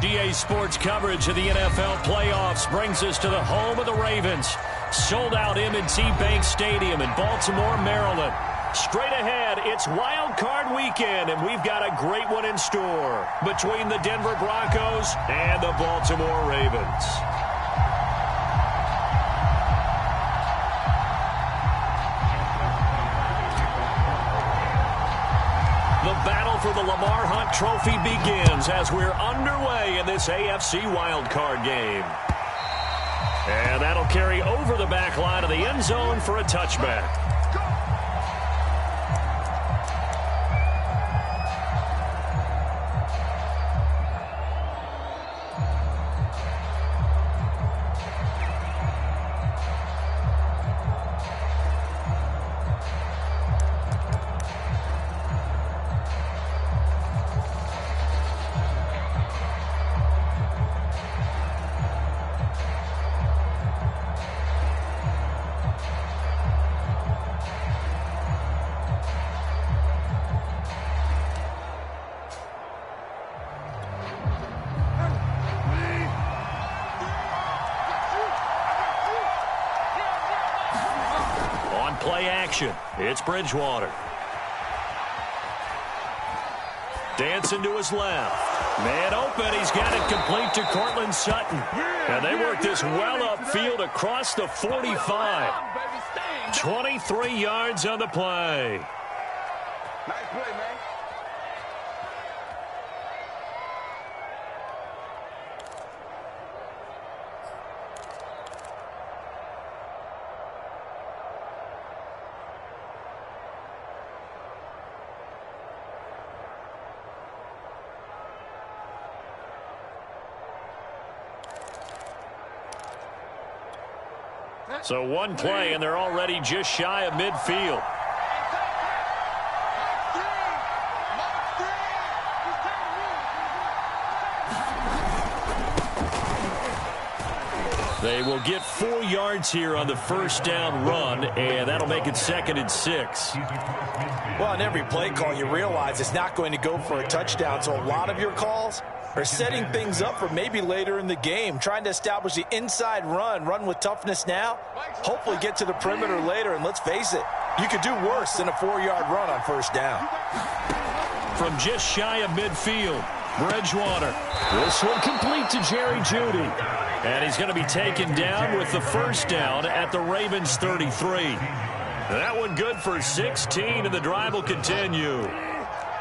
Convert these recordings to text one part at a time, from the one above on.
EA Sports coverage of the NFL playoffs brings us to the home of the Ravens. Sold out M&T Bank Stadium in Baltimore, Maryland. Straight ahead, it's Wild Card Weekend, and we've got a great one in store between the Denver Broncos and the Baltimore Ravens. The battle for the Lamar Hunt Trophy begins as we're underway in this AFC wildcard game. And that'll carry over the back line of the end zone for a touchback. Play action. It's Bridgewater. Dancing to his left. Man open. He's got it complete to Cortland Sutton. And they work this well upfield across the 45. 23 yards on the play. Nice play, man. So one play, and they're already just shy of midfield. They will get 4 yards here on the first down run, and that'll make it 2nd and 6. Well, on every play call, you realize it's not going to go for a touchdown, so a lot of your calls are setting things up for maybe later in the game, trying to establish the inside run with toughness now, hopefully get to the perimeter later, and let's face it, you could do worse than a 4-yard run on first down. From just shy of midfield, Bridgewater. This one complete to Jerry Jeudy. And he's going to be taken down with the first down at the Ravens 33. That one good for 16, and the drive will continue.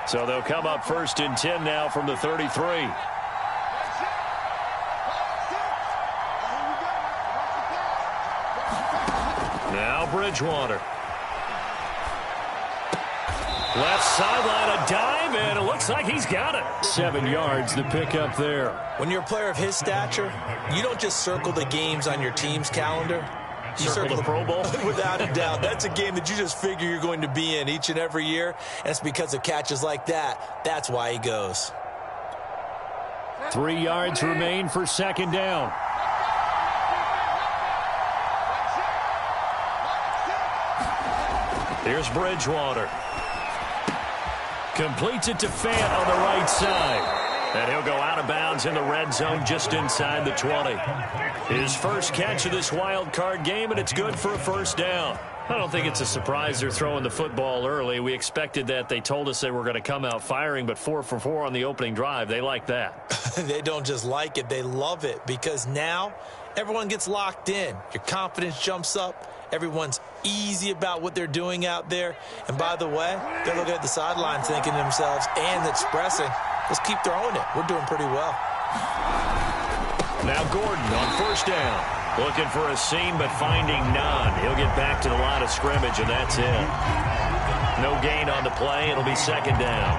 So they'll come up 1st and 10 now from the 33. Now Bridgewater. Left sideline, a dive, and it looks like he's got it. 7 yards, the pickup there. When you're a player of his stature, you don't just circle the games on your team's calendar. You circle the Pro Bowl? Without a doubt. That's a game that you just figure you're going to be in each and every year. And it's because of catches like that. That's why he goes. 3 yards remain for 2nd down. Here's Bridgewater. Completes it to Fant on the right side. And he'll go out of bounds in the red zone just inside the 20. His first catch of this wild card game, and it's good for a first down. I don't think it's a surprise they're throwing the football early. We expected that. They told us they were going to come out firing, but 4 for 4 on the opening drive. They like that. They don't just like it. They love it because now everyone gets locked in. Your confidence jumps up. Everyone's easy about what they're doing out there. And by the way, they're looking at the sideline thinking to themselves and expressing, let's keep throwing it. We're doing pretty well. Now Gordon on first down. Looking for a seam, but finding none. He'll get back to the line of scrimmage, and that's it. No gain on the play. It'll be 2nd down.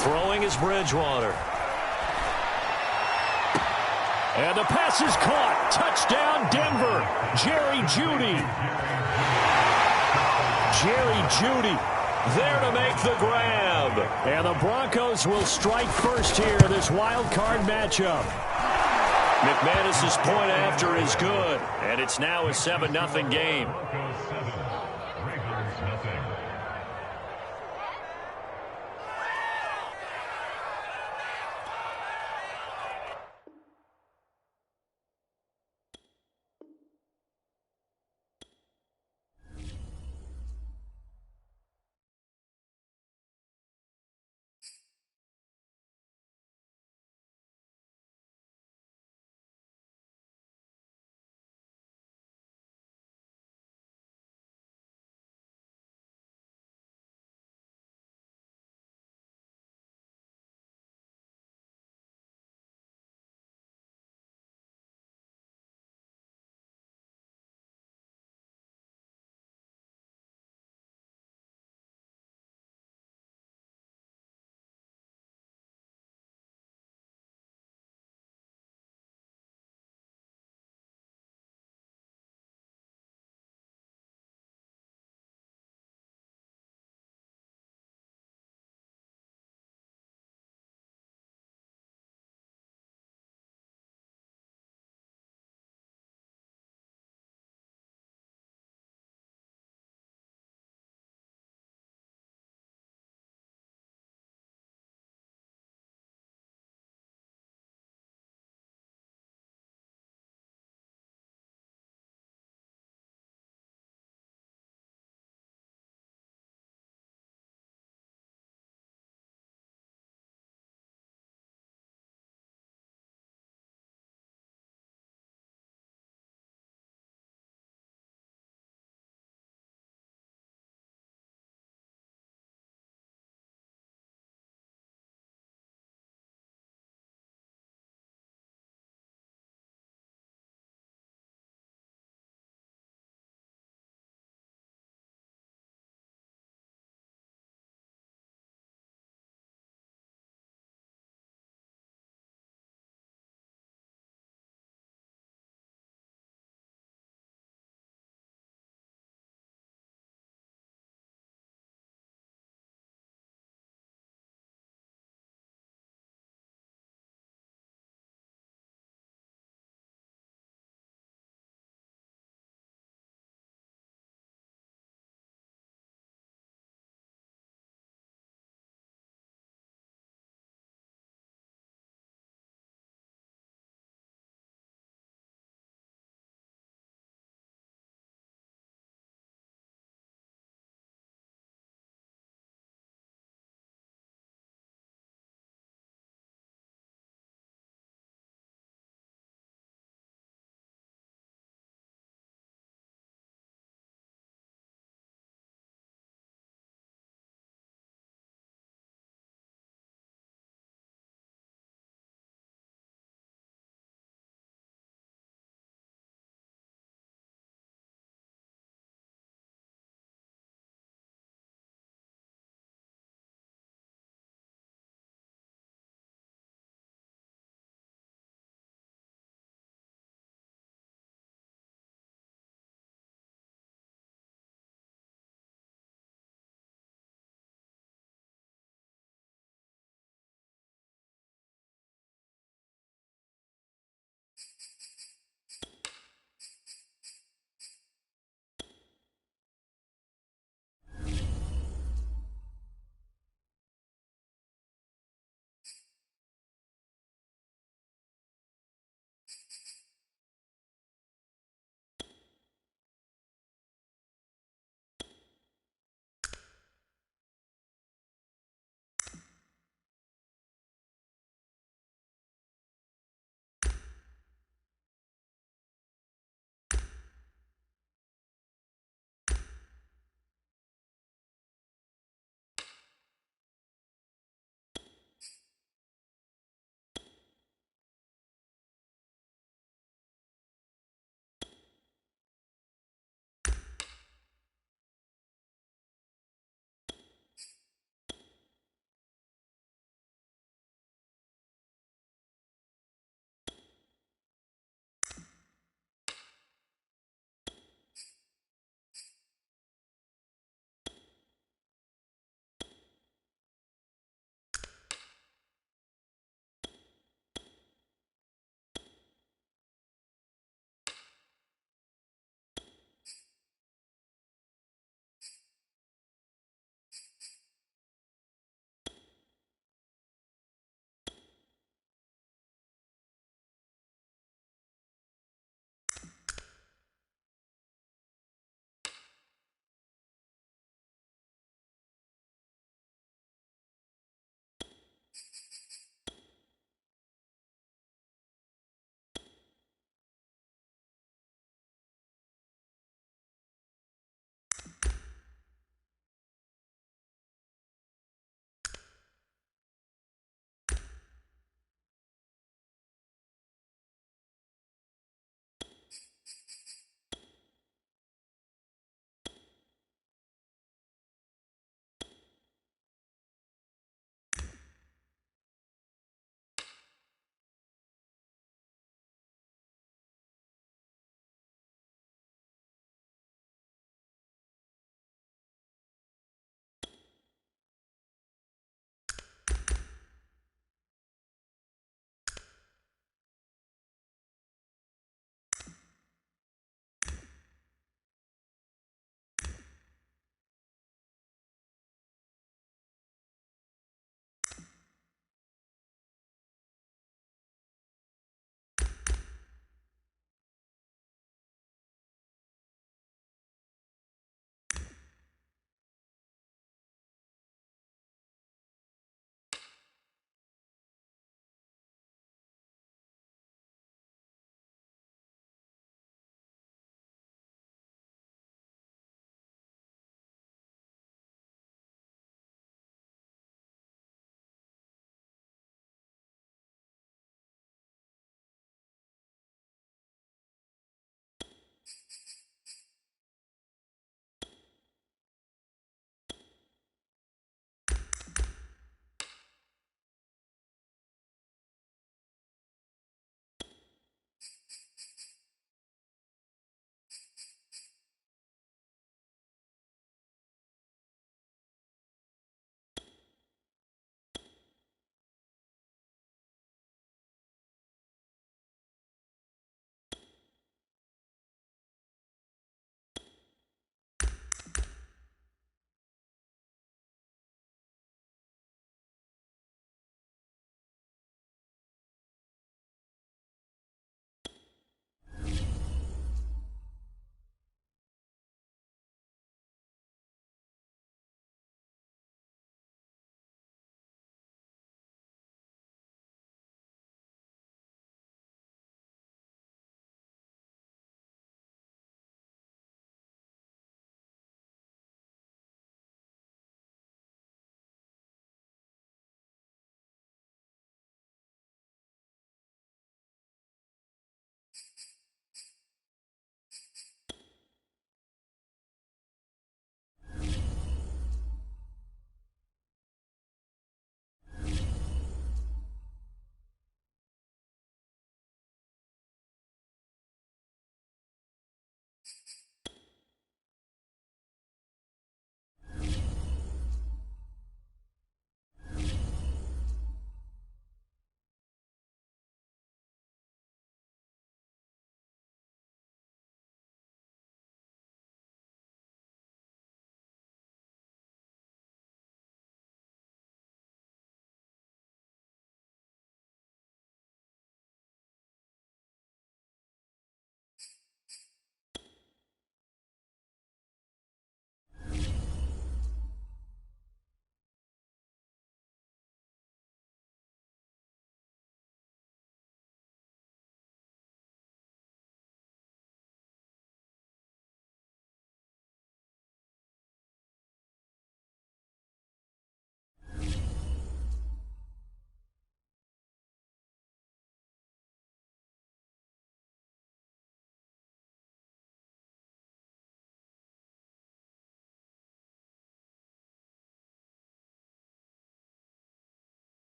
Throwing is Bridgewater. And the pass is caught. Touchdown, Denver. Jerry Jeudy. Jerry Jeudy there to make the grab. And the Broncos will strike first here in this wild card matchup. McManus's point after is good, and it's now a 7-0 game.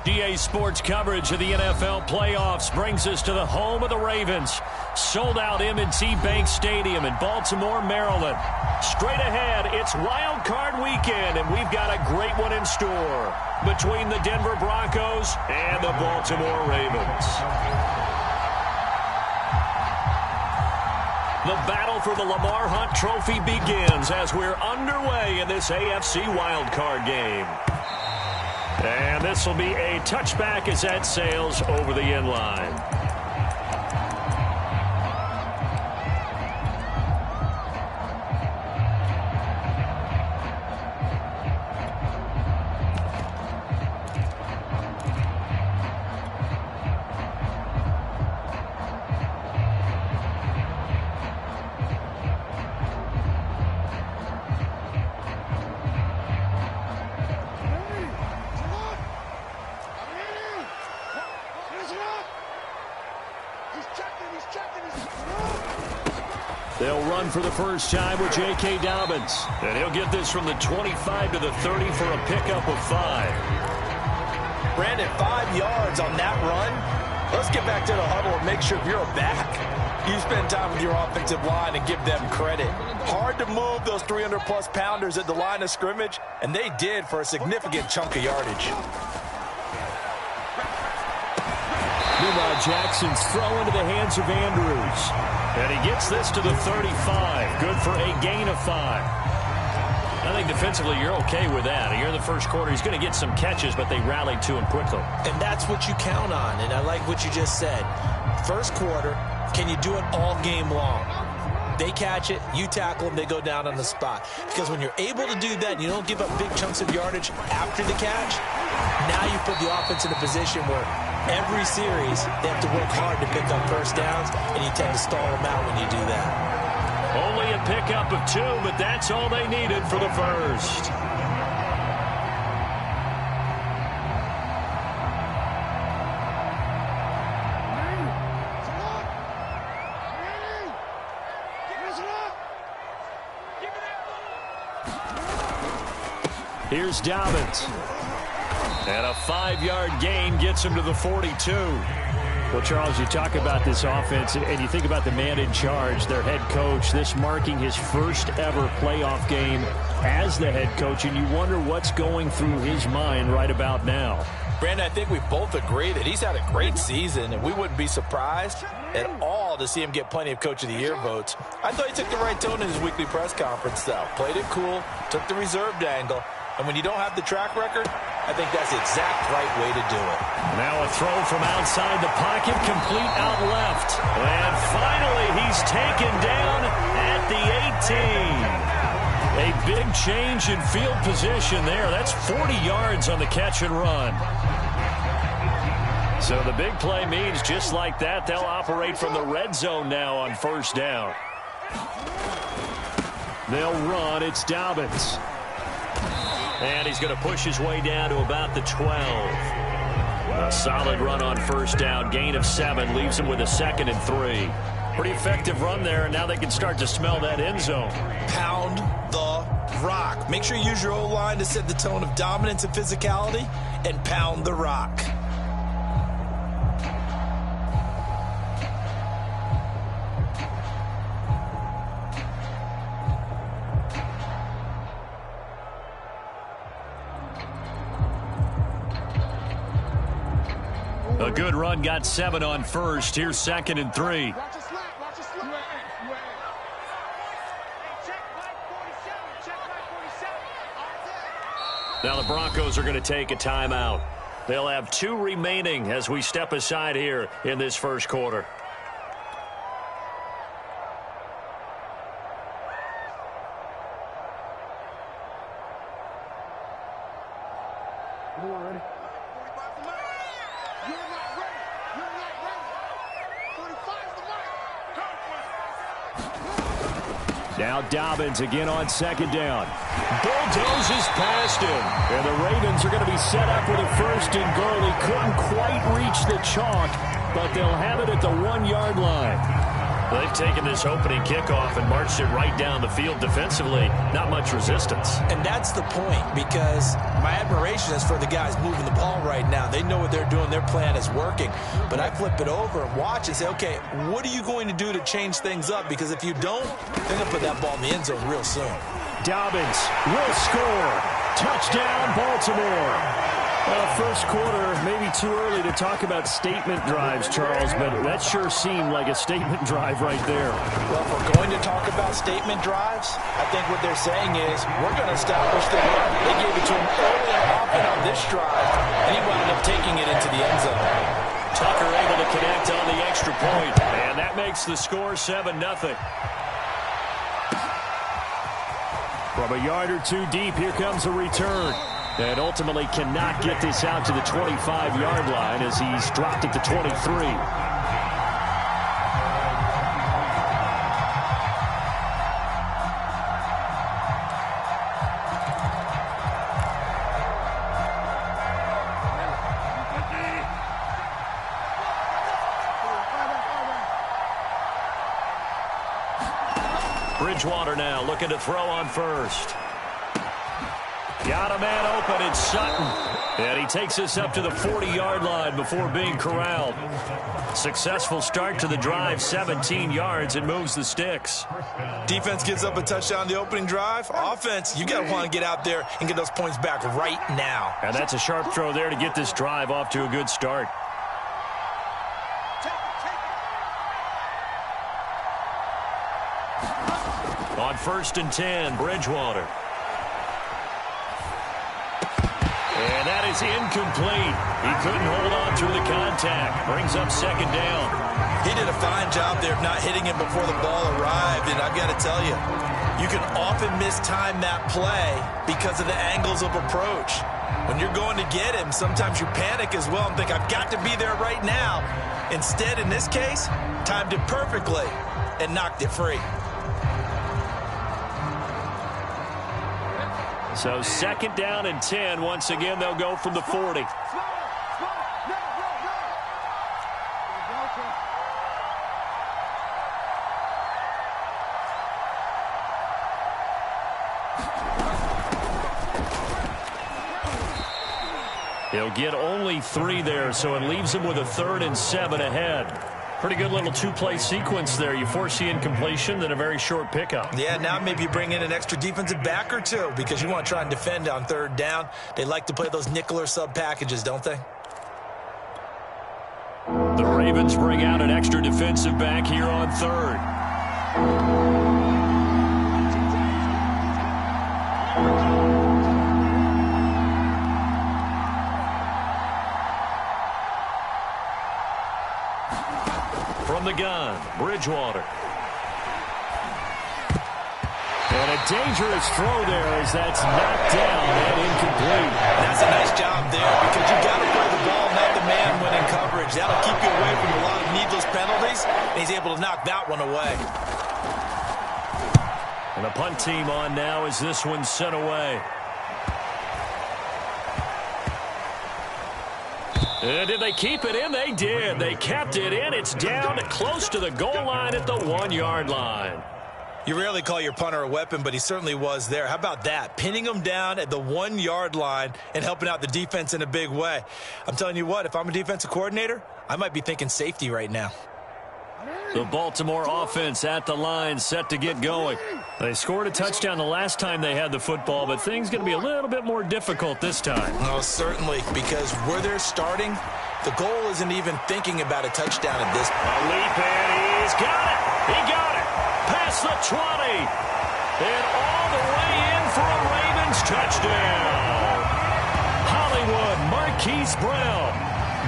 GA Sports coverage of the NFL playoffs brings us to the home of the Ravens. Sold out M&T Bank Stadium in Baltimore, Maryland. Straight ahead, it's Wild Card Weekend, and we've got a great one in store between the Denver Broncos and the Baltimore Ravens. The battle for the Lamar Hunt Trophy begins as we're underway in this AFC Wild Card game. And this will be a touchback as that sails over the end line. They'll run for the first time with J.K. Dobbins. And he'll get this from the 25 to the 30 for a pickup of 5. Brandon, 5 yards on that run. Let's get back to the huddle and make sure if you're a back, you spend time with your offensive line and give them credit. Hard to move those 300-plus pounders at the line of scrimmage, and they did for a significant chunk of yardage. Meanwhile, Jackson's throw into the hands of Andrews. And he gets this to the 35. Good for a gain of 5. I think defensively you're okay with that. Here in the first quarter, he's going to get some catches, but they rallied to him quickly. And that's what you count on, and I like what you just said. First quarter, can you do it all game long? They catch it, you tackle them, they go down on the spot. Because when you're able to do that, and you don't give up big chunks of yardage after the catch, now you put the offense in a position where every series they have to work hard to pick up first downs, and you tend to stall them out when you do that. Only a pickup of 2, but that's all they needed for the first. Here's Dobbins. And a 5-yard gain gets him to the 42. Well, Charles, you talk about this offense, and you think about the man in charge, their head coach, this marking his first ever playoff game as the head coach, and you wonder what's going through his mind right about now. Brandon, I think we both agree that he's had a great season, and we wouldn't be surprised at all to see him get plenty of Coach of the Year votes. I thought he took the right tone in his weekly press conference, though. Played it cool, took the reserved angle, and when you don't have the track record, I think that's the exact right way to do it. Now a throw from outside the pocket, complete out left. And finally, he's taken down at the 18. A big change in field position there. That's 40 yards on the catch and run. So the big play means just like that, they'll operate from the red zone now on first down. They'll run. It's Dobbins. And he's going to push his way down to about the 12. A solid run on first down. Gain of 7 leaves him with a 2nd and 3. Pretty effective run there, and now they can start to smell that end zone. Pound the rock. Make sure you use your O-line to set the tone of dominance and physicality, and pound the rock. A good run, got 7 on first. Here's 2nd and 3. Now the Broncos are going to take a timeout. They'll have 2 remaining as we step aside here in this first quarter. Now Dobbins again on 2nd down. Bulldozes past him. And the Ravens are going to be set up with a 1st and goal. He couldn't quite reach the chalk, but they'll have it at the 1-yard line. They've taken this opening kickoff and marched it right down the field defensively. Not much resistance. And that's the point, because my admiration is for the guys moving the ball right now. They know what they're doing. Their plan is working. But I flip it over and watch and say, okay, what are you going to do to change things up? Because if you don't, they're going to put that ball in the end zone real soon. Dobbins will score. Touchdown, Baltimore. Well, first quarter, maybe too early to talk about statement drives, Charles, but that sure seemed like a statement drive right there. Well, if we're going to talk about statement drives, I think what they're saying is we're going to establish the run. They gave it to him early and often on this drive, and he wound up taking it into the end zone. Tucker able to connect on the extra point, and that makes the score 7-0. From a yard or two deep, here comes a return. And ultimately cannot get this out to the 25-yard line as he's dropped at the 23. Bridgewater now looking to throw on first. Got a man open, it's Sutton. And he takes us up to the 40-yard line before being corralled. Successful start to the drive, 17 yards, and moves the sticks. Defense gives up a touchdown the opening drive. Offense, you got to want to get out there and get those points back right now. And that's a sharp throw there to get this drive off to a good start. On 1st and 10, Bridgewater. And that is incomplete. He couldn't hold on through the contact. Brings up 2nd down. He did a fine job there of not hitting him before the ball arrived. And I've got to tell you, you can often mistime that play because of the angles of approach. When you're going to get him, sometimes you panic as well and think, I've got to be there right now. Instead, in this case, timed it perfectly and knocked it free. So 2nd down and 10. Once again, they'll go from the 40. He'll get only 3 there, so it leaves him with a 3rd and 7 ahead. Pretty good little two-play sequence there. You force the incompletion, then a very short pickup. Yeah, now maybe you bring in an extra defensive back or two because you want to try and defend on 3rd down. They like to play those nickel or sub packages, don't they? The Ravens bring out an extra defensive back here on 3rd. From the gun, Bridgewater. And a dangerous throw there as that's knocked down and incomplete. That's a nice job there because you got to play the ball, not the man when in coverage. That'll keep you away from a lot of needless penalties, and he's able to knock that one away. And the punt team on now as this one's sent away. And did they keep it in? They did. They kept it in. It's down close to the goal line at the 1-yard line. You rarely call your punter a weapon, but he certainly was there. How about that? Pinning him down at the 1-yard line and helping out the defense in a big way. I'm telling you what, if I'm a defensive coordinator, I might be thinking safety right now. The Baltimore offense at the line, set to get going. They scored a touchdown the last time they had the football, but things going to be a little bit more difficult this time. Oh, certainly, because where they're starting, the goal isn't even thinking about a touchdown at this point. A leap, and he's got it. He got it. Past the 20. And all the way in for a Ravens touchdown. Hollywood Marquise Brown,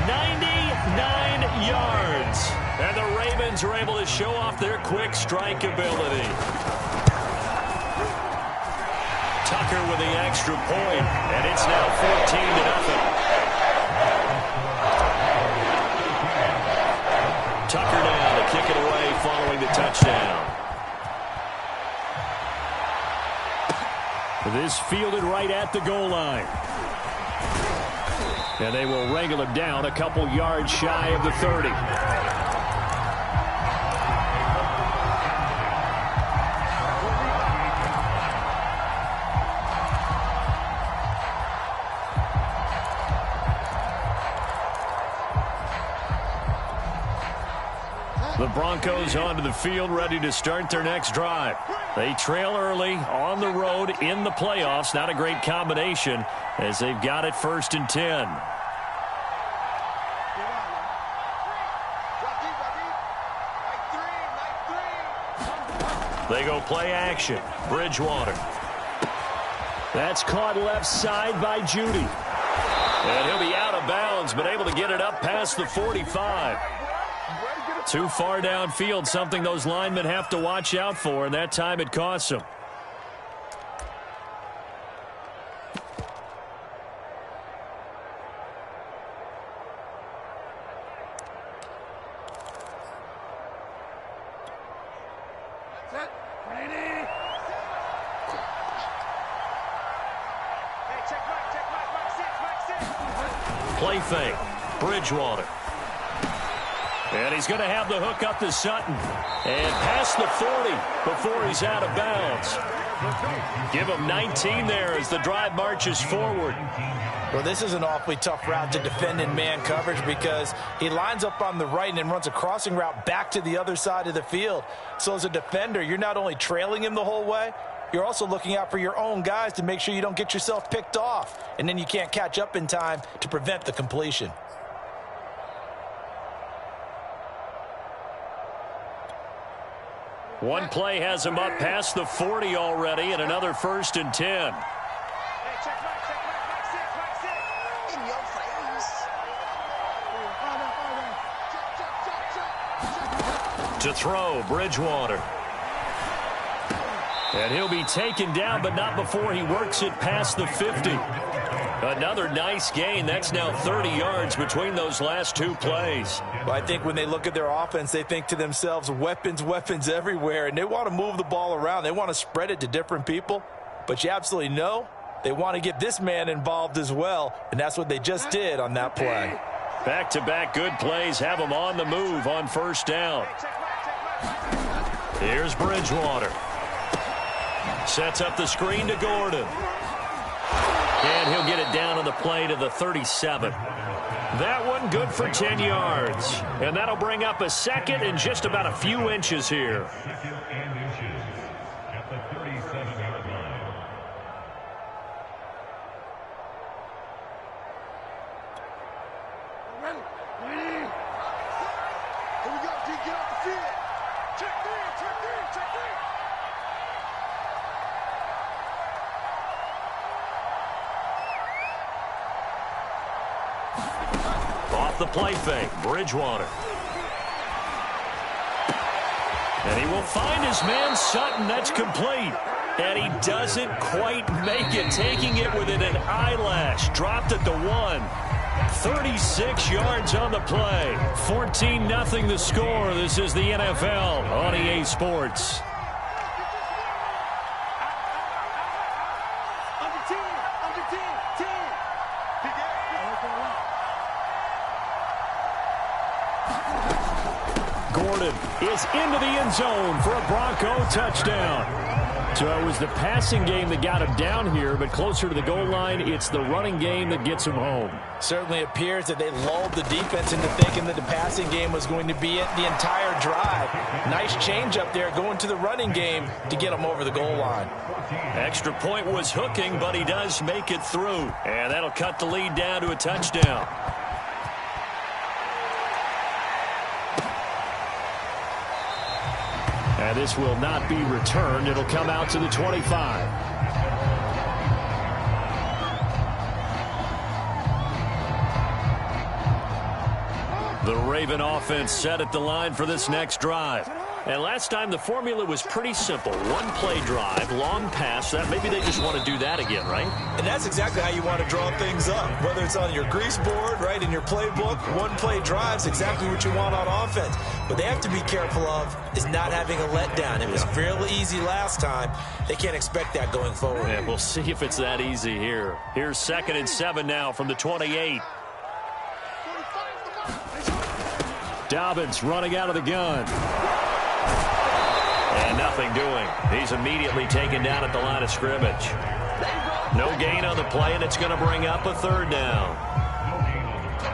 99 yards. And the Ravens are able to show off their quick strike ability. Tucker with the extra point, and it's now 14-0. Tucker now to kick it away following the touchdown. This fielded right at the goal line. And they will wrangle him down a couple yards shy of the 30. The Broncos onto the field, ready to start their next drive. They trail early on the road in the playoffs. Not a great combination as they've got it 1st and 10. They go play action. Bridgewater. That's caught left side by Judy. And he'll be out of bounds, but able to get it up past the 45. Too far downfield, something those linemen have to watch out for, and that time it costs them. Play fake. Bridgewater. And he's going to have the hook up to Sutton. And past the 40 before he's out of bounds. Give him 19 there as the drive marches forward. Well, this is an awfully tough route to defend in man coverage because he lines up on the right and then runs a crossing route back to the other side of the field. So as a defender, you're not only trailing him the whole way, you're also looking out for your own guys to make sure you don't get yourself picked off. And then you can't catch up in time to prevent the completion. One play has him up past the 40 already, and another 1st and 10. To throw, Bridgewater. And he'll be taken down, but not before he works it past the 50. Another nice gain. That's now 30 yards between those last two plays. Well, I think when they look at their offense, they think to themselves, weapons, weapons everywhere, and they want to move the ball around. They want to spread it to different people, but you absolutely know they want to get this man involved as well, and that's what they just did on that play. Back-to-back good plays have them on the move on 1st down. Here's Bridgewater. Sets up the screen to Gordon. And he'll get it down on the play to the 37. That one good for 10 yards. And that'll bring up a 2nd and just about a few inches here. Off the play fake, Bridgewater. And he will find his man Sutton. That's complete. And he doesn't quite make it, taking it within an eyelash. Dropped at the 1. 36 yards on the play. 14-0 the score. This is the NFL on EA Sports. Gordon is into the end zone for a Bronco touchdown. So it was the passing game that got him down here, but closer to the goal line, it's the running game that gets him home. Certainly appears that they lulled the defense into thinking that the passing game was going to be it the entire drive. Nice change up there going to the running game to get him over the goal line. Extra point was hooking, but he does make it through. And that'll cut the lead down to a touchdown. And this will not be returned. It'll come out to the 25. The Raven offense set at the line for this next drive. And last time the formula was pretty simple. One play drive, long pass. That maybe they just want to do that again, right? And that's exactly how you want to draw things up. Whether it's on your grease board, right, in your playbook, one play drive's exactly what you want on offense. What they have to be careful of is not having a letdown. It was fairly easy last time. They can't expect that going forward. Yeah, we'll see if it's that easy here. Here's 2nd and 7 now from the 28. Dobbins running out of the gun. And nothing doing. He's immediately taken down at the line of scrimmage. No gain on the play, and it's going to bring up a 3rd down.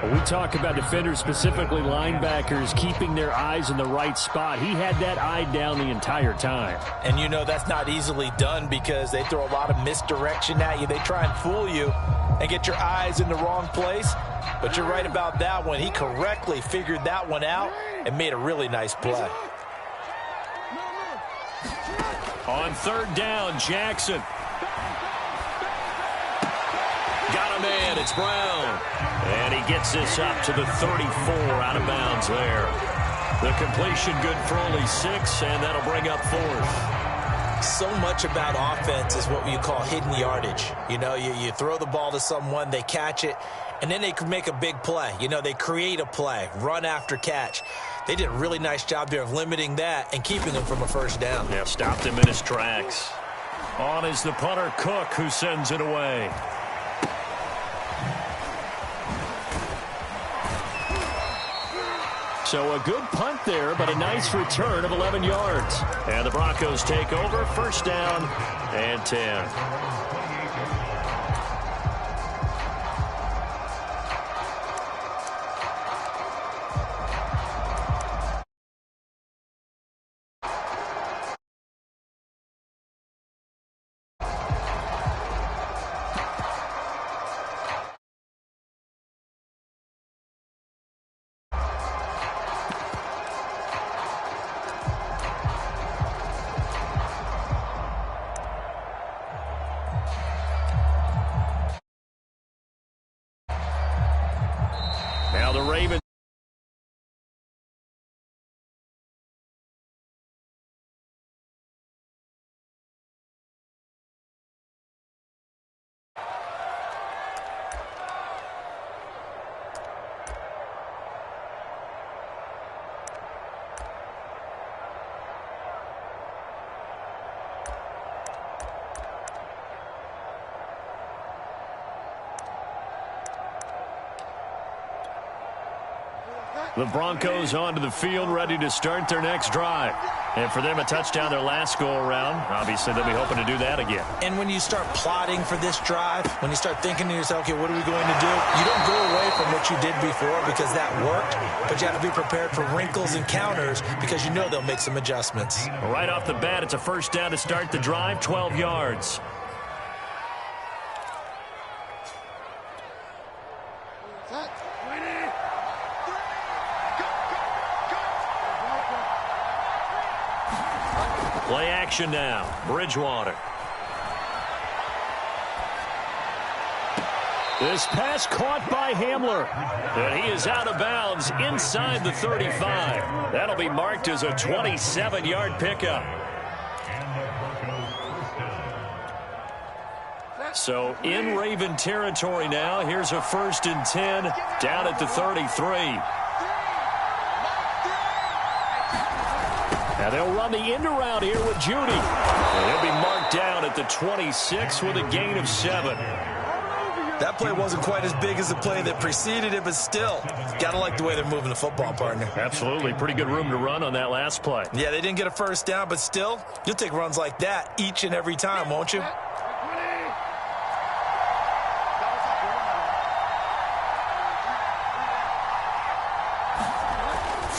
We talk about defenders, specifically linebackers, keeping their eyes in the right spot. He had that eye down the entire time. And you know that's not easily done because they throw a lot of misdirection at you. They try and fool you and get your eyes in the wrong place. But you're right about that one. He correctly figured that one out and made a really nice play. On third down, Jackson. Got a man, it's Brown. And he gets this up to the 34, out of bounds there. The completion good for only 6, and that'll bring up 4th. So much about offense is what you call hidden yardage. You know, you throw the ball to someone, they catch it, and then they can make a big play. You know, they create a play, run after catch. They did a really nice job there of limiting that and keeping him from a first down. Yeah, stopped him in his tracks. On is the punter, Cook, who sends it away. So a good punt there, but a nice return of 11 yards. And the Broncos take over, first down and 10. Now the Ravens. The Broncos onto the field, ready to start their next drive. And for them, a touchdown their last go-around. Obviously, they'll be hoping to do that again. And when you start plotting for this drive, when you start thinking to yourself, okay, what are we going to do? You don't go away from what you did before because that worked, but you have to be prepared for wrinkles and counters because you know they'll make some adjustments. Right off the bat, it's a first down to start the drive, 12 yards. Play action now. Bridgewater. This pass caught by Hamler. And he is out of bounds inside the 35. That'll be marked as a 27-yard pickup. So in Raven territory now. Here's a 1st and 10 down at the 33. Now they'll run the end around here with Judy. And he'll be marked down at the 26 with a gain of 7. That play wasn't quite as big as the play that preceded it, but still, got to like the way they're moving the football, partner. Absolutely. Pretty good room to run on that last play. Yeah, they didn't get a first down, but still, you'll take runs like that each and every time, won't you?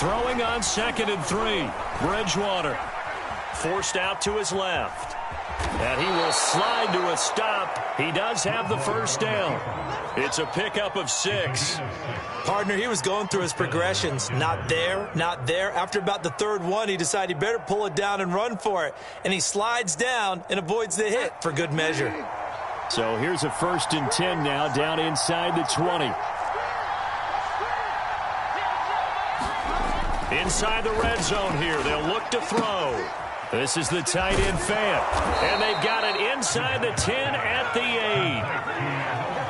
Throwing on 2nd and 3. Bridgewater forced out to his left. And he will slide to a stop. He does have the first down. It's a pickup of 6. Partner, he was going through his progressions. Not there, not there. After about the 3rd one, he decided he better pull it down and run for it. And he slides down and avoids the hit for good measure. So here's a 1st and 10 now down inside the 20. Inside the red zone here, they'll look to throw. This is the tight end fan. And they've got it inside the 10 at the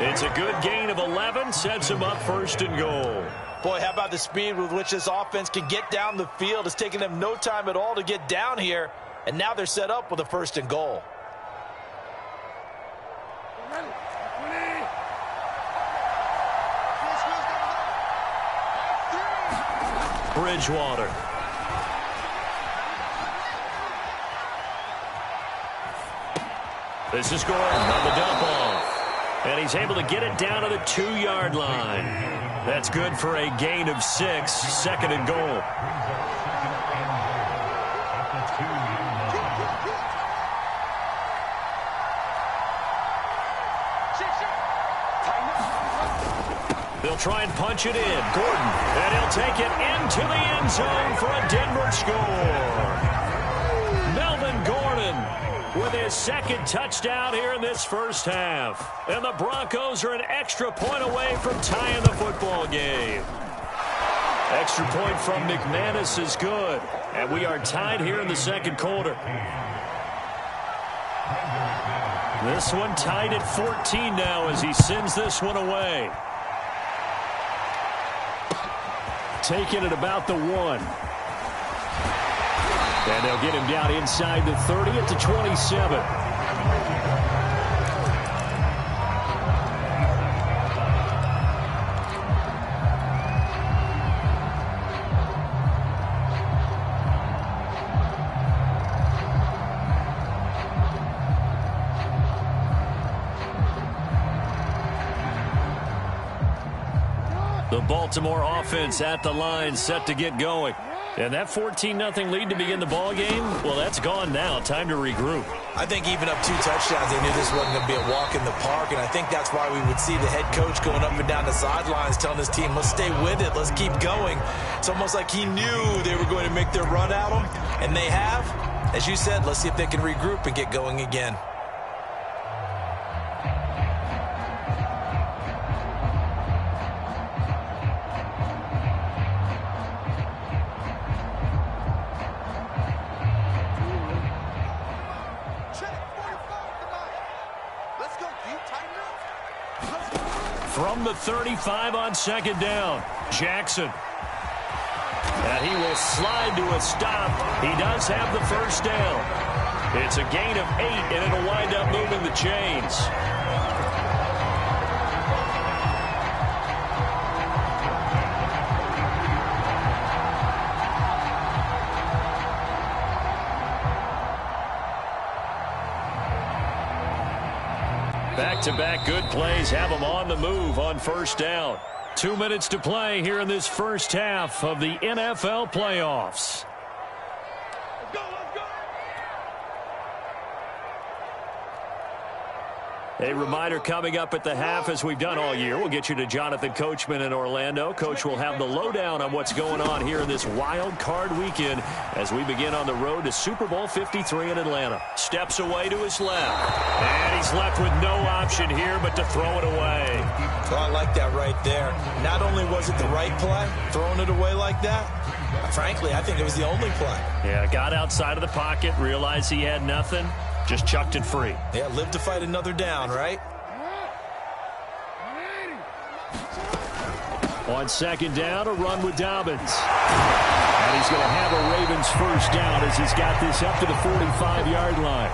8. It's a good gain of 11, sets them up 1st and goal. Boy, how about the speed with which this offense can get down the field? It's taken them no time at all to get down here. And now they're set up with a 1st and goal. Bridgewater. This is Gordon on the dump off. And he's able to get it down to the 2-yard line. That's good for a gain of 6, second and goal. They'll try and punch it in. Gordon, and he'll take it into the end zone for a Denver score. Melvin Gordon with his second touchdown here in this first half. And the Broncos are an extra point away from tying the football game. Extra point from McManus is good. And we are tied here in the second quarter. This one tied at 14 now as he sends this one away. Taking it about the 1. And they'll get him down inside the 30 at the 27. The Baltimore offense at the line, set to get going. And that 14-0 lead to begin the ball game, well, that's gone now. Time to regroup. I think even up 2 touchdowns, they knew this wasn't going to be a walk in the park, and I think that's why we would see the head coach going up and down the sidelines telling his team, let's stay with it, let's keep going. It's almost like he knew they were going to make their run at him, and they have. As you said, let's see if they can regroup and get going again. From the 35 on second down, Jackson. And he will slide to a stop. He does have the first down. It's a gain of 8, and it'll wind up moving the chains. Back-to-back good plays have them on the move on first down. 2 minutes to play here in this first half of the NFL playoffs. A reminder coming up at the half, as we've done all year. We'll get you to Jonathan Coachman in Orlando. Coach will have the lowdown on what's going on here in this wild card weekend as we begin on the road to Super Bowl 53 in Atlanta. Steps away to his left. And he's left with no option here but to throw it away. Well, I like that right there. Not only was it the right play, throwing it away like that, frankly, I think it was the only play. Yeah, got outside of the pocket, realized he had nothing. Just chucked it free. Yeah, live to fight another down, right? On second down, a run with Dobbins. And he's going to have a Ravens first down as he's got this up to the 45-yard line.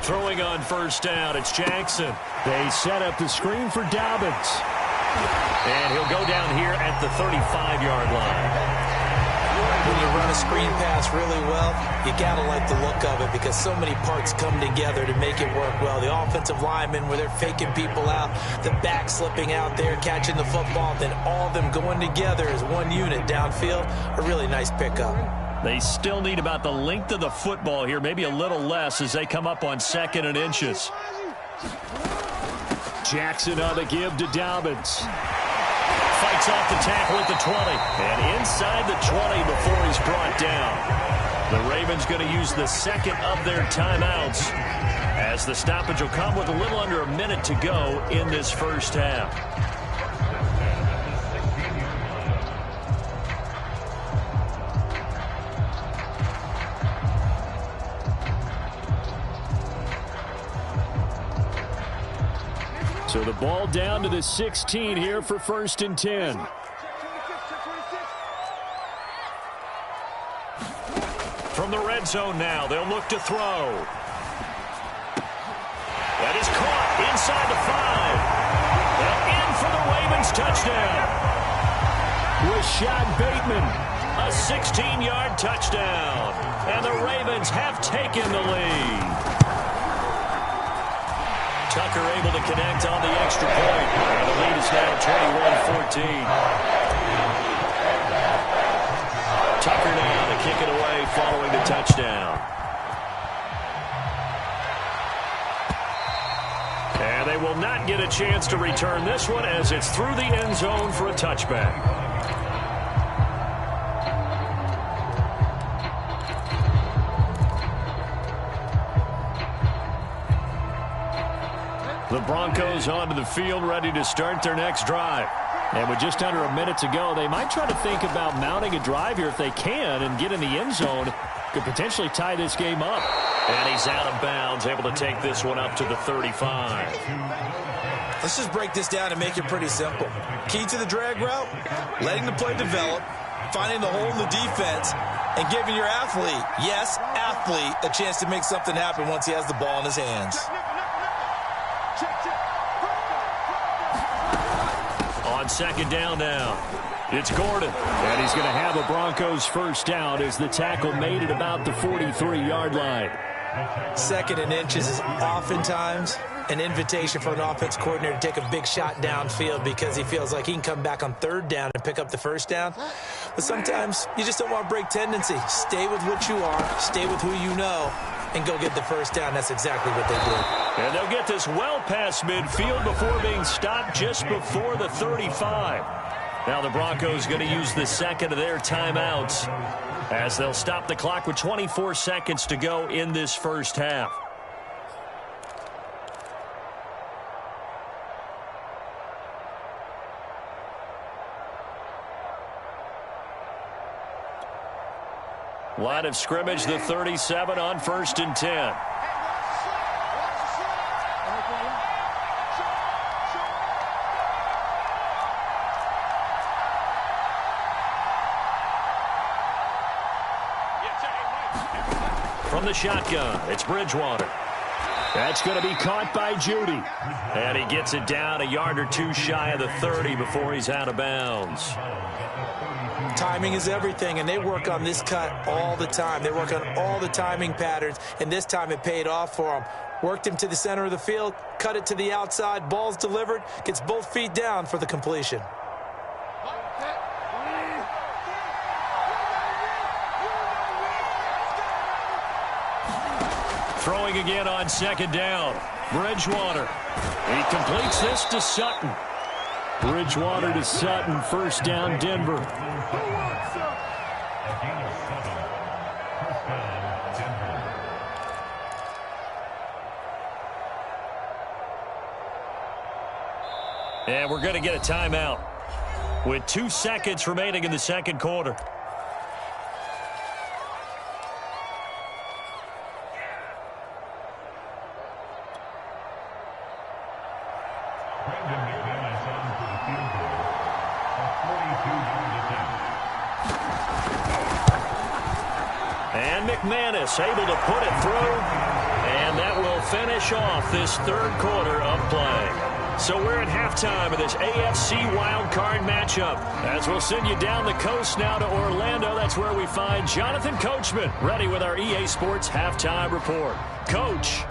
Throwing on first down, it's Jackson. They set up the screen for Dobbins. And he'll go down here at the 35-yard line. When you run a screen pass really well, you got to like the look of it because so many parts come together to make it work well. The offensive linemen, where they're faking people out, the back slipping out there, catching the football, then all of them going together as one unit downfield. A really nice pickup. They still need about the length of the football here, maybe a little less as they come up on 2nd and inches. Jackson on the give to Dobbins. Fights off the tackle at the 20. And inside the 20 before he's brought down. The Ravens going to use the second of their timeouts as the stoppage will come with a little under a minute to go in this first half. So the ball down to the 16 here for 1st and 10. From the red zone now, they'll look to throw. That is caught inside the 5. And in for the Ravens touchdown. Rashad Bateman, a 16-yard touchdown. And the Ravens have taken the lead. Tucker able to connect on the extra point. And the lead is now 21-14. Tucker now to kick it away following the touchdown. And they will not get a chance to return this one as it's through the end zone for a touchback. The Broncos onto the field, ready to start their next drive. And with just under a minute to go, they might try to think about mounting a drive here if they can and get in the end zone. Could potentially tie this game up. And he's out of bounds, able to take this one up to the 35. Let's just break this down and make it pretty simple. Key to the drag route, letting the play develop, finding the hole in the defense, and giving your athlete, yes, athlete, a chance to make something happen once he has the ball in his hands. On second down now, it's Gordon. And he's going to have a Broncos first down as the tackle made it about the 43-yard line. Second and inches is oftentimes an invitation for an offense coordinator to take a big shot downfield because he feels like he can come back on third down and pick up the first down. But sometimes you just don't want to break tendency. Stay with what you are, stay with who you know, and go get the first down. That's exactly what they did. And they'll get this well past midfield before being stopped just before the 35. Now the Broncos going to use the second of their timeouts as they'll stop the clock with 24 seconds to go in this first half. Line of scrimmage, the 37 on 1st and 10. From the shotgun, it's Bridgewater. That's going to be caught by Judy. And he gets it down a yard or two shy of the 30 before he's out of bounds. Timing is everything, and they work on this cut all the time. They work on all the timing patterns, and this time it paid off for them. Worked him to the center of the field, cut it to the outside, ball's delivered, gets both feet down for the completion. Throwing again on second down. Bridgewater. He completes this to Sutton. Bridgewater to Sutton. First down, Denver. And we're going to get a timeout with 2 seconds remaining in the second quarter. McManus able to put it through, and that will finish off this third quarter of play. So we're at halftime of this AFC wildcard matchup. As we'll send you down the coast now to Orlando, that's where we find Jonathan Coachman ready with our EA Sports halftime report. Coach.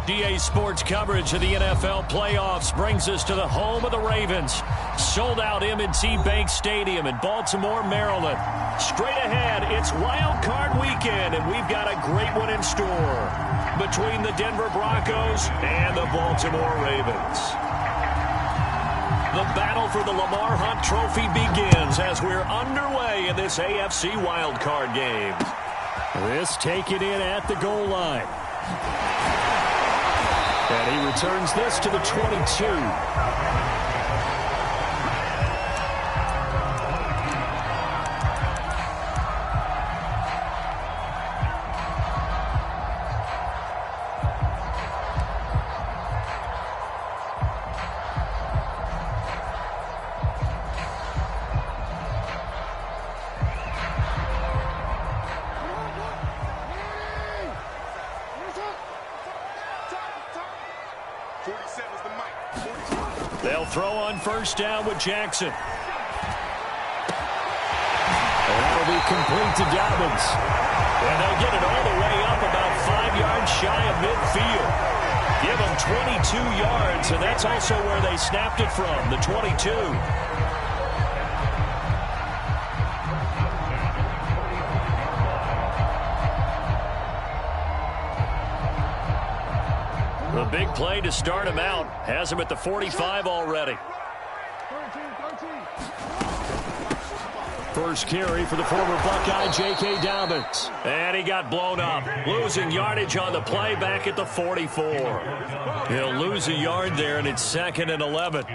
USDA Sports coverage of the NFL playoffs brings us to the home of the Ravens. Sold out M&T Bank Stadium in Baltimore, Maryland. Straight ahead, it's Wild Card Weekend, and we've got a great one in store between the Denver Broncos and the Baltimore Ravens. The battle for the Lamar Hunt Trophy begins as we're underway in this AFC Wild Card game. This taken in at the goal line. And he returns this to the 22. They'll throw on first down with Jackson. And that'll be complete to Dobbins. And they'll get it all the way up about 5 yards shy of midfield. Give them 22 yards, and that's also where they snapped it from, the 22. The big play to start him out has him at the 45 already. First carry for the former Buckeye, J.K. Dobbins. And he got blown up, losing yardage on the play back at the 44. He'll lose a yard there, and it's 2nd and 11.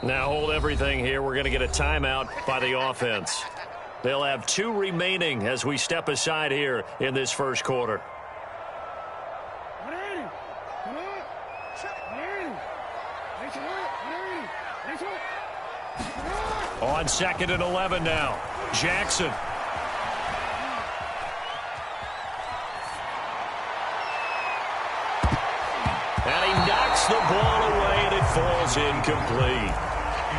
Now hold everything here. We're going to get a timeout by the offense. They'll have 2 remaining as we step aside here in this first quarter. On 2nd and 11 now. Jackson. And he knocks the ball away, and it falls incomplete.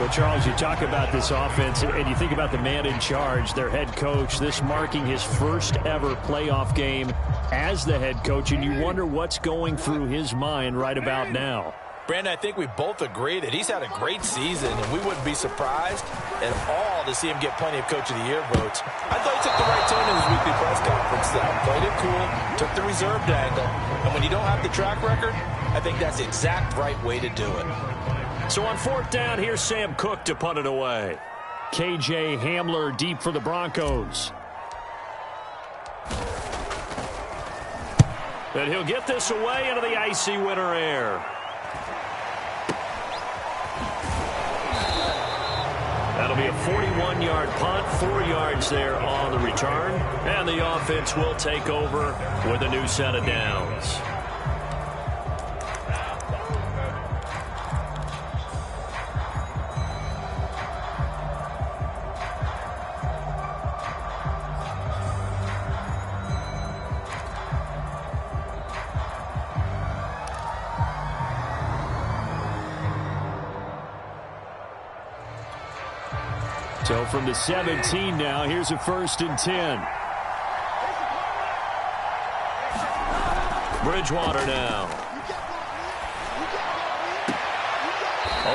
Well, Charles, you talk about this offense, and you think about the man in charge, their head coach, this marking his first ever playoff game as the head coach, and you wonder what's going through his mind right about now. Brandon, I think we both agree that he's had a great season, and we wouldn't be surprised at all to see him get plenty of Coach of the Year votes. I thought he took the right tone in his weekly press conference, though. Played it cool, took the reserved angle, and when you don't have the track record, I think that's the exact right way to do it. So on 4th down, here's Sam Cook to punt it away. KJ Hamler deep for the Broncos. And he'll get this away into the icy winter air. That'll be a 41-yard punt, 4 yards there on the return. And the offense will take over with a new set of downs. So from the 17 now, here's a 1st and 10. Bridgewater now.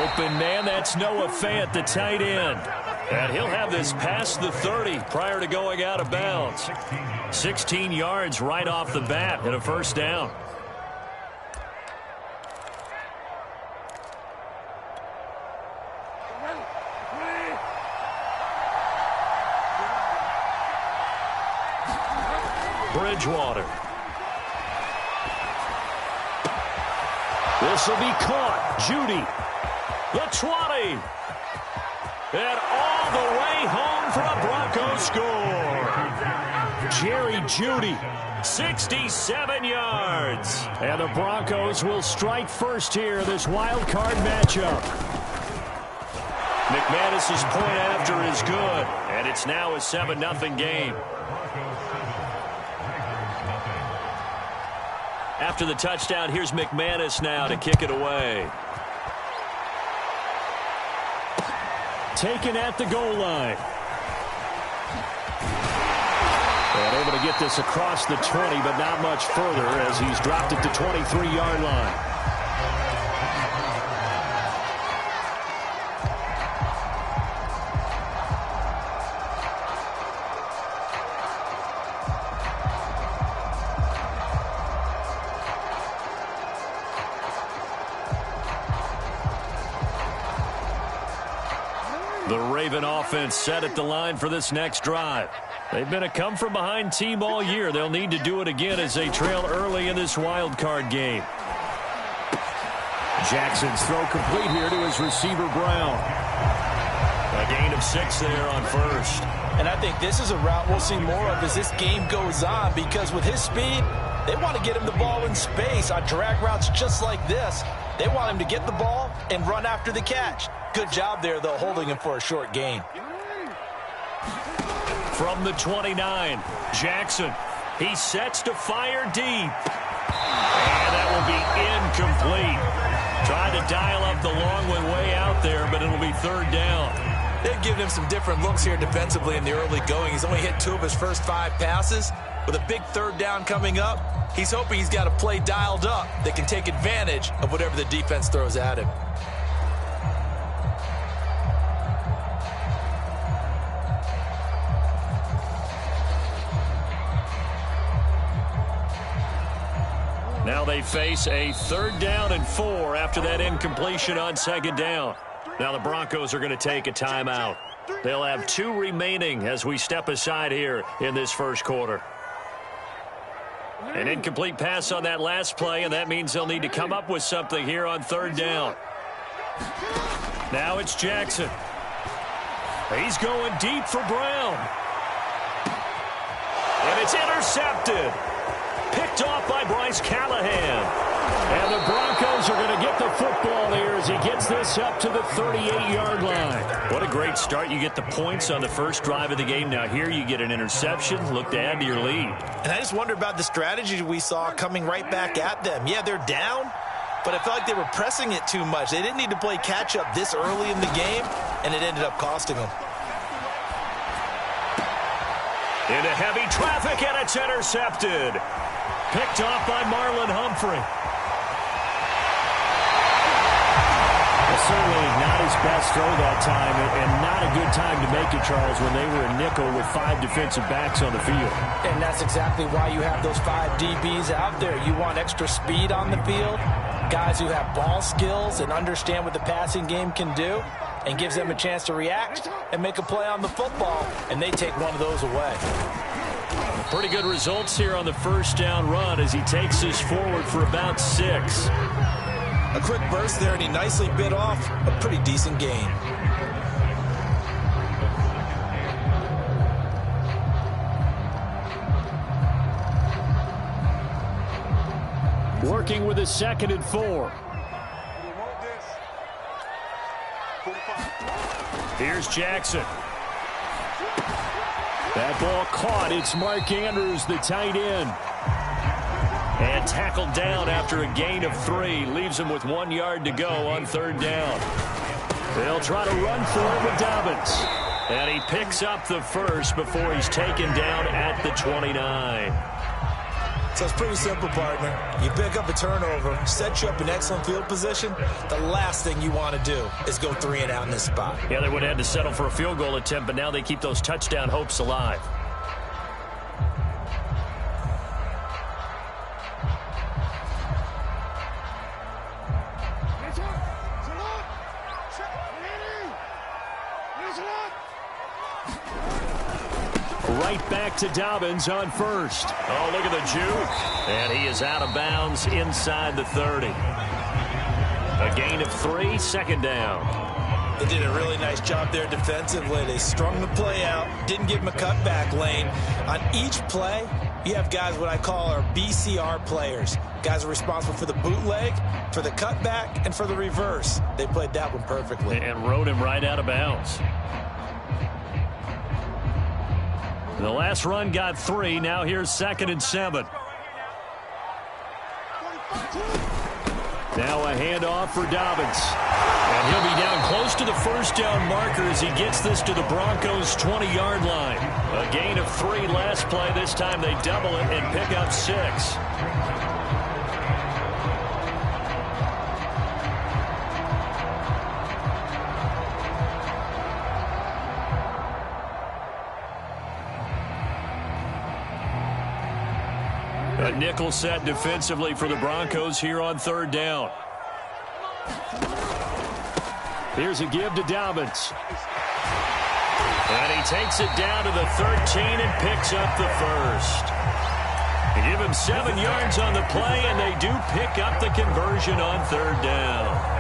Open man, that's Noah Fant, the tight end. And he'll have this past the 30 prior to going out of bounds. 16 yards right off the bat and a 1st down. Bridgewater. This will be caught. Judy. The 20. And all the way home for a Broncos score. Jerry Judy. 67 yards. And the Broncos will strike first here in this wild card matchup. McManus's point after is good, and it's now a 7-0 game. After the touchdown, here's McManus now to kick it away. Taken at the goal line. And able to get this across the 20, but not much further as he's dropped at the 23-yard line. The Raven offense set at the line for this next drive. They've been a come-from-behind team all year. They'll need to do it again as they trail early in this wild card game. Jackson's throw complete here to his receiver, Brown. A gain of 6 there on first. And I think this is a route we'll see more of as this game goes on, because with his speed, they want to get him the ball in space on drag routes just like this. They want him to get the ball and run after the catch. Good job there, though, holding him for a short gain. From the 29, Jackson. He sets to fire deep. And that will be incomplete. Trying to dial up the long one way out there, but it'll be third down. They've given him some different looks here defensively in the early going. He's only hit 2 of his first 5 passes. With a big third down coming up, he's hoping he's got a play dialed up that can take advantage of whatever the defense throws at him. Now they face a 3rd down and 4 after that incompletion on 2nd down. Now the Broncos are going to take a timeout. They'll have 2 remaining as we step aside here in this first quarter. An incomplete pass on that last play, and that means they'll need to come up with something here on 3rd down. Now it's Jackson. He's going deep for Brown. And it's intercepted. Picked off by Bryce Callahan. And the Broncos are going to get the football here as he gets this up to the 38-yard line. What a great start. You get the points on the first drive of the game. Now here you get an interception. Look to add to your lead. And I just wonder about the strategy we saw coming right back at them. Yeah, they're down, but I felt like they were pressing it too much. They didn't need to play catch-up this early in the game, and it ended up costing them. Into heavy traffic, and it's intercepted. Picked off by Marlon Humphrey. Certainly not his best throw that time, and not a good time to make it, Charles, when they were a nickel with 5 defensive backs on the field. And that's exactly why you have those 5 DBs out there. You want extra speed on the field, guys who have ball skills and understand what the passing game can do, and gives them a chance to react and make a play on the football, and they take one of those away. Pretty good results here on the first down run as he takes this forward for about 6. A quick burst there, and he nicely bit off a pretty decent gain. Working with a 2nd and 4. Here's Jackson. That ball caught. It's Mark Andrews, the tight end. And tackled down after a gain of 3. Leaves him with 1 yard to go on 3rd down. They'll try to run for it with Dobbins. And he picks up the first before he's taken down at the 29. So it's pretty simple, partner. You pick up a turnover, set you up in excellent field position. The last thing you want to do is go 3 and out in this spot. Yeah, they would have had to settle for a field goal attempt, but now they keep those touchdown hopes alive. Right back to Dobbins on first. Oh, look at the juke. And he is out of bounds inside the 30. A gain of 3, 2nd down. They did a really nice job there defensively. They strung the play out, didn't give him a cutback lane. On each play, You have guys what I call our BCR players. Guys are responsible for the bootleg, for the cutback, and for the reverse. They played that one perfectly. And rode him right out of bounds. The last run got 3. Now here's 2nd and 7. Now a handoff for Dobbins. And he'll be down close to the first down marker as he gets this to the Broncos' 20-yard line. A gain of 3 last play. This time they double it and pick up 6. A nickel set defensively for the Broncos here on 3rd down. Here's a give to Dobbins. And he takes it down to the 13 and picks up the first. They give him 7 yards on the play, and they do pick up the conversion on 3rd down.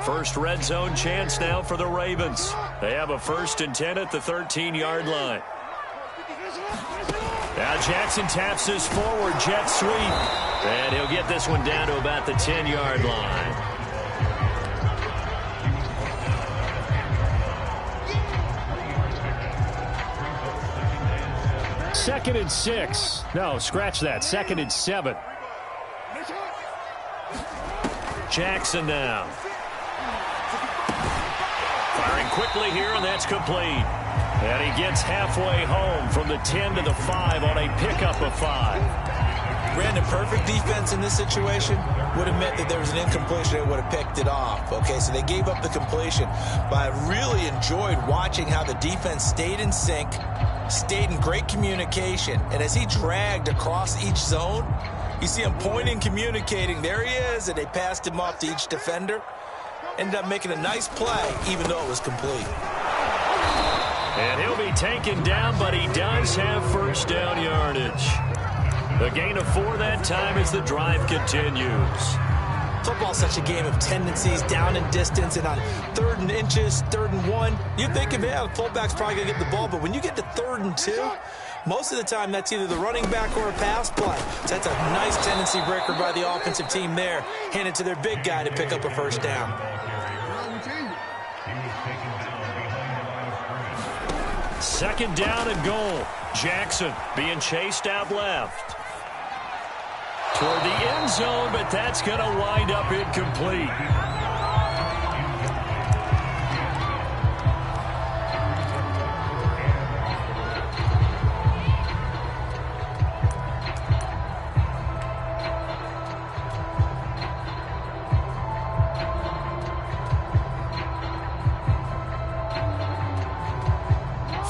First red zone chance now for the Ravens. They have a 1st and 10 at the 13-yard line. Now Jackson taps this forward jet sweep. And he'll get this one down to about the 10-yard line. Second and 6. No, scratch that. 2nd and 7. Jackson now. Firing quickly here, and that's complete. And he gets halfway home from the 10 to the 5 on a pickup of 5. Brandon, perfect defense in this situation would have meant that there was an incompletion that would have picked it off. Okay, so they gave up the completion. But I really enjoyed watching how the defense stayed in sync, stayed in great communication. And as he dragged across each zone, you see him pointing, communicating. There he is, and they passed him off to each defender. Ended up making a nice play, even though it was complete. And he'll be taken down, but he does have first down yardage. The gain of 4 that time as the drive continues. Football's such a game of tendencies, down and distance, and on 3rd and inches, 3rd and 1, you're thinking, yeah, the fullback's probably going to get the ball, but when you get to 3rd and 2, most of the time that's either the running back or a pass play. So that's a nice tendency breaker by the offensive team there, handed to their big guy to pick up a first down. Second down and goal. Jackson being chased out left. Toward the end zone, but that's going to wind up incomplete.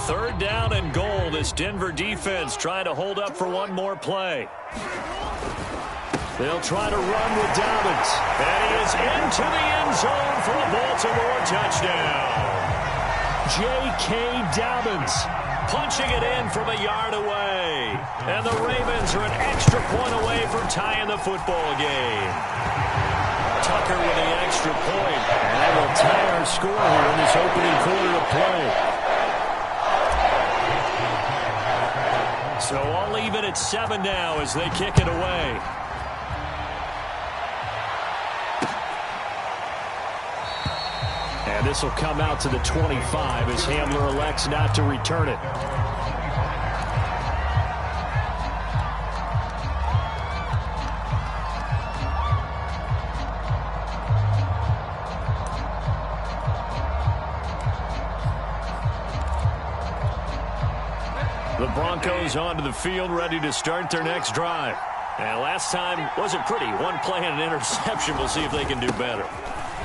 Third down and goal. This Denver defense trying to hold up for one more play. They'll try to run with Dobbins. And he is into the end zone for a Baltimore touchdown. J.K. Dobbins punching it in from a yard away. And the Ravens are an extra point away from tying the football game. Tucker with the extra point. And that will tie our score here in this opening quarter of play. So I'll leave it at 7 now as they kick it away. And this will come out to the 25 as Hamler elects not to return it. The Broncos onto the field, ready to start their next drive. And last time wasn't pretty. One play and an interception. We'll see if they can do better.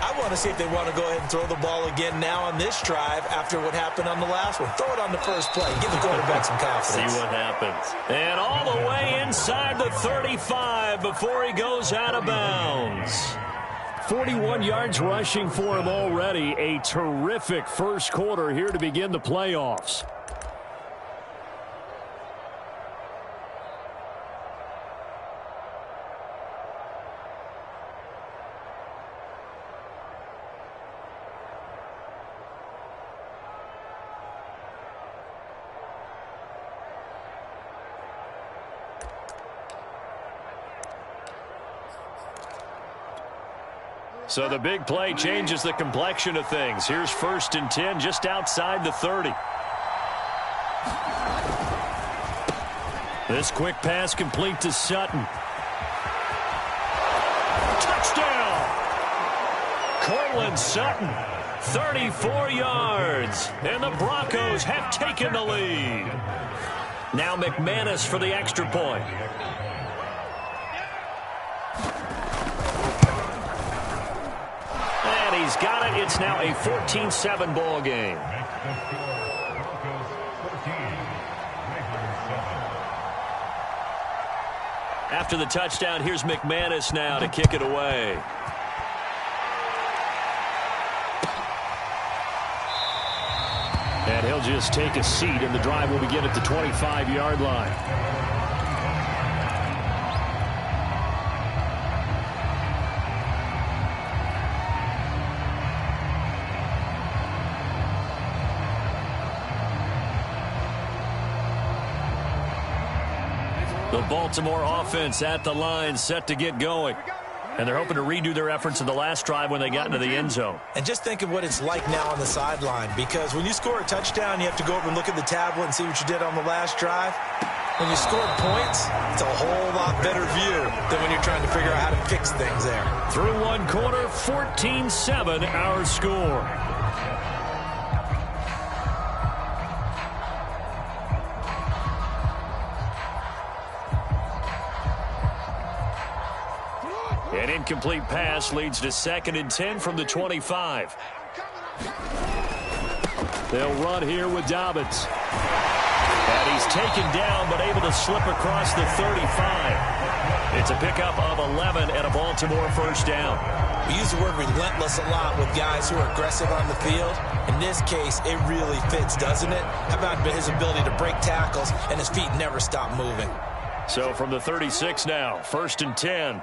I want to see if they want to go ahead and throw the ball again now on this drive after what happened on the last one. Throw it on the first play. Give the quarterback some confidence. See what happens. And all the way inside the 35 before he goes out of bounds. 41 yards rushing for him already. A terrific first quarter here to begin the playoffs. So the big play changes the complexion of things. Here's 1st and 10 just outside the 30. This quick pass complete to Sutton. Touchdown! Cortland Sutton, 34 yards. And the Broncos have taken the lead. Now McManus for the extra point. And he's got it. It's now a 14-7 ball game. After the touchdown, here's McManus now to kick it away. And he'll just take a seat, and the drive will begin at the 25-yard line. The Baltimore offense at the line, set to get going. And they're hoping to redo their efforts in the last drive when they got into the end zone. And just think of what it's like now on the sideline, because when you score a touchdown, you have to go over and look at the tablet and see what you did on the last drive. When you score points, it's a whole lot better view than when you're trying to figure out how to fix things there. Through one quarter, 14-7 our score. An incomplete pass leads to 2nd and 10 from the 25. They'll run here with Dobbins. And he's taken down, but able to slip across the 35. It's a pickup of 11 and a Baltimore first down. We use the word relentless a lot with guys who are aggressive on the field. In this case, it really fits, doesn't it? How about his ability to break tackles and his feet never stop moving? So from the 36 now, 1st and 10.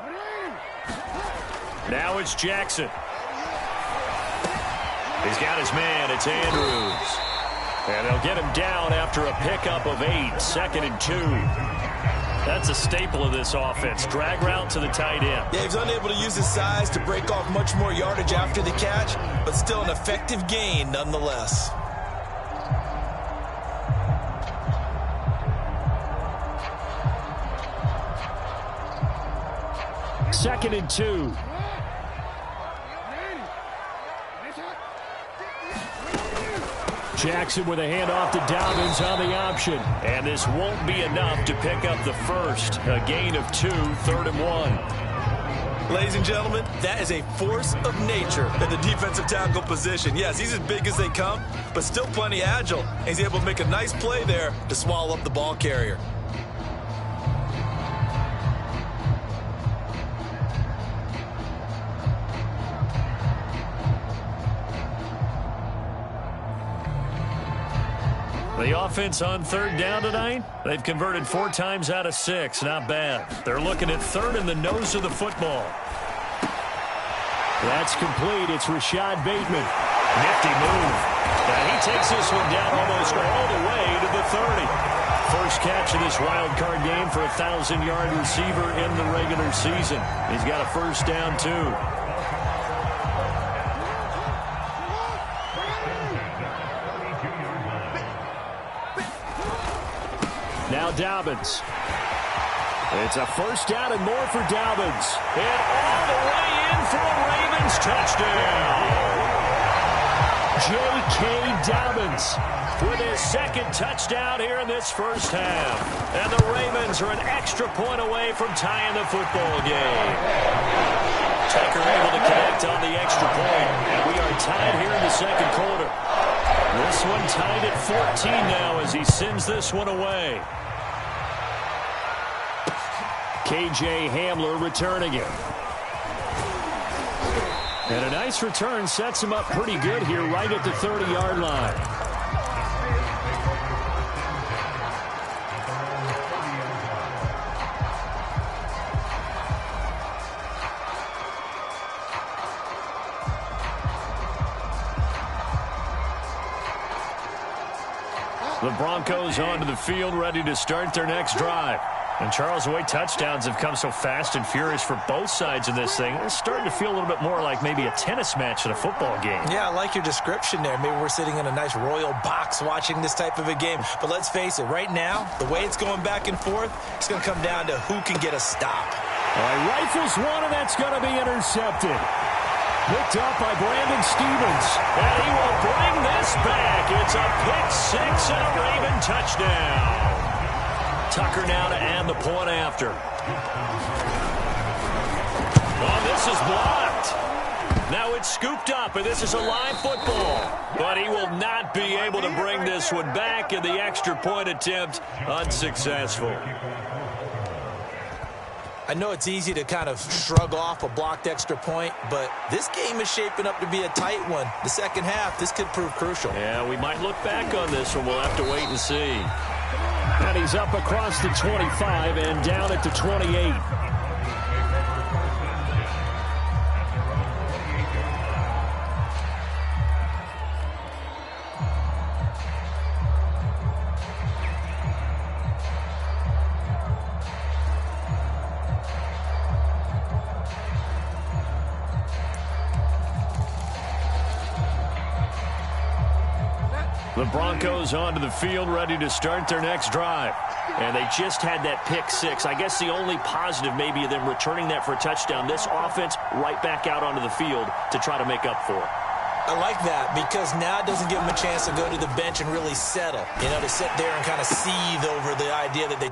Now it's Jackson. He's got his man. It's Andrews. And they'll get him down after a pickup of 8. 2nd and 2. That's a staple of this offense. Drag route to the tight end. Yeah, he's unable to use his size to break off much more yardage after the catch, but still an effective gain nonetheless. Second and 2. Jackson with a handoff to Dobbins on the option. And this won't be enough to pick up the first. A gain of 2, 3rd and 1. Ladies and gentlemen, that is a force of nature in the defensive tackle position. Yes, he's as big as they come, but still plenty agile. And he's able to make a nice play there to swallow up the ball carrier. The offense on 3rd down tonight, they've converted 4 times out of 6. Not bad. They're looking at 3rd in the nose of the football. That's complete. It's Rashad Bateman. Nifty move. And he takes this one down almost all the way to the 30. First catch of this wild card game for a 1,000-yard receiver in the regular season. He's got a first down, too. Now Dobbins. It's a first down and more for Dobbins. And all the way in for a Ravens touchdown. J.K. Dobbins with his 2nd touchdown here in this first half. And the Ravens are an extra point away from tying the football game. Tucker able to connect on the extra point. And we are tied here in the 2nd quarter. This one tied at 14 now as he sends this one away. K.J. Hamler returning it. And a nice return sets him up pretty good here right at the 30-yard line. The Broncos onto the field ready to start their next drive. And, Charles, the way touchdowns have come so fast and furious for both sides in this thing, it's starting to feel a little bit more like maybe a tennis match at a football game. Yeah, I like your description there. Maybe we're sitting in a nice royal box watching this type of a game. But let's face it, right now, the way it's going back and forth, it's going to come down to who can get a stop. All right, rifles one, and that's going to be intercepted. Picked up by Brandon Stevens. And he will bring this back. It's a pick six and a Raven touchdown. Tucker now to add the point after. Oh, this is blocked. Now it's scooped up, and this is a live football. But he will not be able to bring this one back, and the extra point attempt unsuccessful. I know it's easy to kind of shrug off a blocked extra point, but this game is shaping up to be a tight one. The second half, this could prove crucial. Yeah, we might look back on this one. We'll have to wait and see. And he's up across the 25 and down at the 28. The Broncos onto the field, ready to start their next drive. And they just had that pick six. I guess the only positive maybe of them returning that for a touchdown. This offense right back out onto the field to try to make up for it. I like that because now it doesn't give them a chance to go to the bench and really settle. You know, to sit there and kind of seethe over the idea that they